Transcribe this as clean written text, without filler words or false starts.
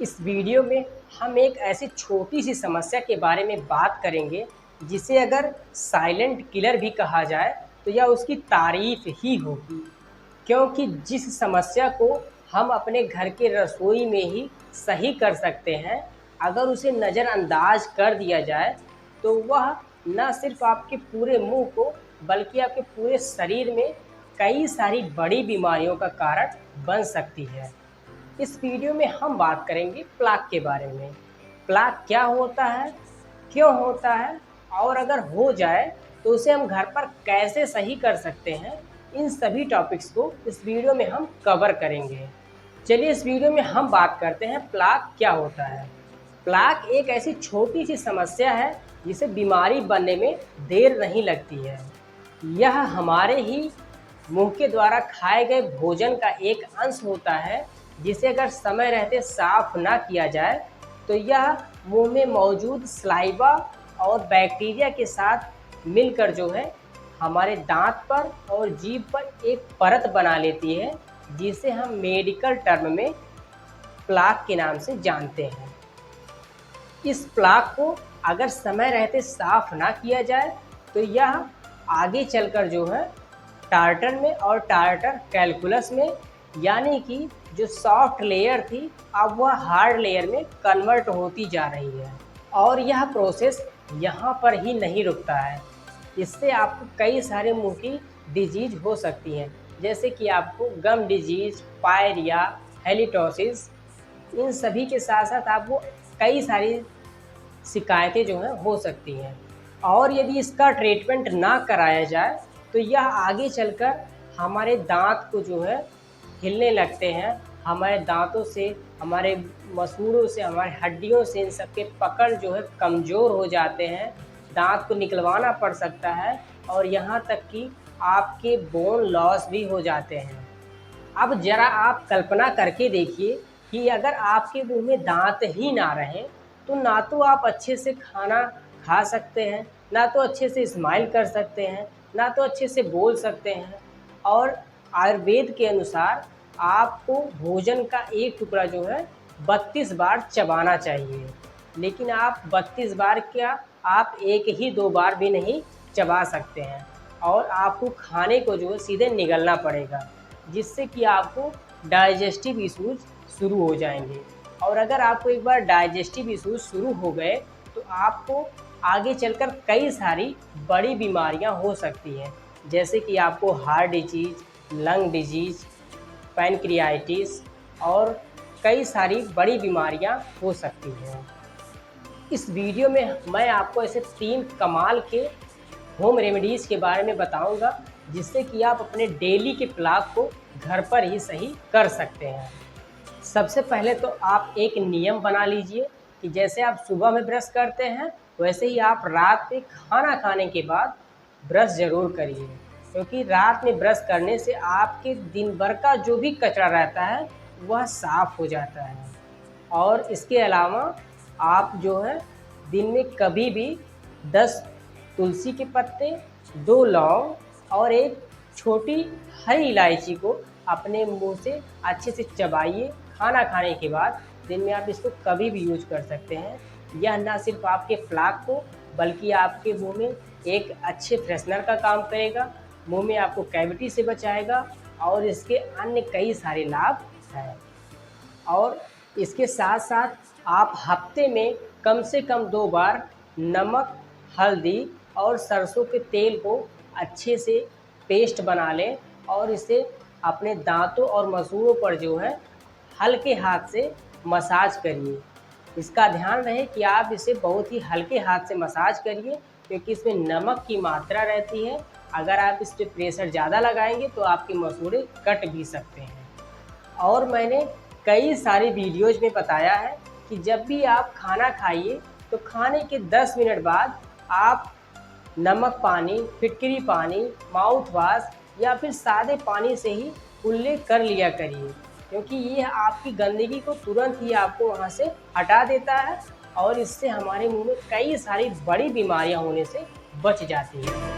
इस वीडियो में हम एक ऐसी छोटी सी समस्या के बारे में बात करेंगे जिसे अगर साइलेंट किलर भी कहा जाए तो यह उसकी तारीफ ही होगी, क्योंकि जिस समस्या को हम अपने घर के रसोई में ही सही कर सकते हैं, अगर उसे नज़रअंदाज कर दिया जाए तो वह न सिर्फ आपके पूरे मुंह को बल्कि आपके पूरे शरीर में कई सारी बड़ी बीमारियों का कारण बन सकती है। इस वीडियो में हम बात करेंगे प्लाक के बारे में। प्लाक क्या होता है, क्यों होता है और अगर हो जाए तो उसे हम घर पर कैसे सही कर सकते हैं, इन सभी टॉपिक्स को इस वीडियो में हम कवर करेंगे। चलिए इस वीडियो में हम बात करते हैं प्लाक क्या होता है। प्लाक एक ऐसी छोटी सी समस्या है जिसे बीमारी बनने में देर नहीं लगती है। यह हमारे ही मुंह के द्वारा खाए गए भोजन का एक अंश होता है जिसे अगर समय रहते साफ ना किया जाए तो यह मुंह में मौजूद स्लाइवा और बैक्टीरिया के साथ मिलकर जो है हमारे दांत पर और जीभ पर एक परत बना लेती है, जिसे हम मेडिकल टर्म में प्लाक के नाम से जानते हैं। इस प्लाक को अगर समय रहते साफ ना किया जाए तो यह आगे चलकर जो है टार्टर में और टार्टर कैलकुलस में, यानी कि जो सॉफ्ट लेयर थी अब वह हार्ड लेयर में कन्वर्ट होती जा रही है। और यह प्रोसेस यहाँ पर ही नहीं रुकता है। इससे आपको कई सारे मुंह की डिजीज हो सकती हैं, जैसे कि आपको गम डिजीज, पायरिया, हेलिटोसिस, इन सभी के साथ साथ आपको कई सारी शिकायतें जो हैं हो सकती हैं। और यदि इसका ट्रीटमेंट ना कराया जाए तो यह आगे चलकर हमारे दांत को जो है हिलने लगते हैं, हमारे दांतों से, हमारे मसूड़ों से, हमारे हड्डियों से इन सब के पकड़ जो है कमज़ोर हो जाते हैं, दांत को निकलवाना पड़ सकता है और यहाँ तक कि आपके बोन लॉस भी हो जाते हैं। अब ज़रा आप कल्पना करके देखिए कि अगर आपके मुंह में दांत ही ना रहें तो ना तो आप अच्छे से खाना खा सकते हैं, ना तो अच्छे से स्माइल कर सकते हैं, ना तो अच्छे से बोल सकते हैं। और आयुर्वेद के अनुसार आपको भोजन का एक टुकड़ा जो है 32 बार चबाना चाहिए, लेकिन आप 32 बार क्या, आप एक ही 2 बार भी नहीं चबा सकते हैं और आपको खाने को जो है सीधे निगलना पड़ेगा, जिससे कि आपको डाइजेस्टिव इश्यूज शुरू हो जाएंगे। और अगर आपको एक बार डाइजेस्टिव इश्यूज शुरू हो गए तो आपको आगे चलकर कई सारी बड़ी बीमारियां हो सकती हैं, जैसे कि आपको हार्ट डिजीज, लंग डिजीज, पैनक्रियाइटिस और कई सारी बड़ी बीमारियां हो सकती हैं। इस वीडियो में मैं आपको ऐसे 3 कमाल के होम रेमेडीज़ के बारे में बताऊंगा, जिससे कि आप अपने डेली के प्लाक को घर पर ही सही कर सकते हैं। सबसे पहले तो आप एक नियम बना लीजिए कि जैसे आप सुबह में ब्रश करते हैं वैसे ही आप रात में खाना खाने के बाद ब्रश ज़रूर करिए, क्योंकि रात में ब्रश करने से आपके दिन भर का जो भी कचरा रहता है वह साफ़ हो जाता है। और इसके अलावा आप जो है दिन में कभी भी 10 तुलसी के पत्ते, 2 लौंग और एक छोटी हरी इलायची को अपने मुंह से अच्छे से चबाइए। खाना खाने के बाद दिन में आप इसको कभी भी यूज कर सकते हैं। यह ना सिर्फ आपके प्लाक को बल्कि आपके मुंह में एक अच्छे फ्रेशनर का काम करेगा, मुंह में आपको कैविटी से बचाएगा और इसके अन्य कई सारे लाभ हैं। और इसके साथ साथ आप हफ्ते में कम से कम 2 बार नमक, हल्दी और सरसों के तेल को अच्छे से पेस्ट बना लें और इसे अपने दांतों और मसूड़ों पर जो है हल्के हाथ से मसाज करिए। इसका ध्यान रहे कि आप इसे बहुत ही हल्के हाथ से मसाज करिए, क्योंकि इसमें नमक की मात्रा रहती है। अगर आप इस पर प्रेशर ज़्यादा लगाएंगे तो आपके मसूड़े कट भी सकते हैं। और मैंने कई सारी वीडियोज़ में बताया है कि जब भी आप खाना खाइए तो खाने के 10 मिनट बाद आप नमक पानी, फिटकरी पानी, माउथ वाश या फिर सादे पानी से ही कुल्ले कर लिया करिए, क्योंकि ये आपकी गंदगी को तुरंत ही आपको वहाँ से हटा देता है और इससे हमारे मुंह में कई सारी बड़ी बीमारियाँ होने से बच जाती हैं।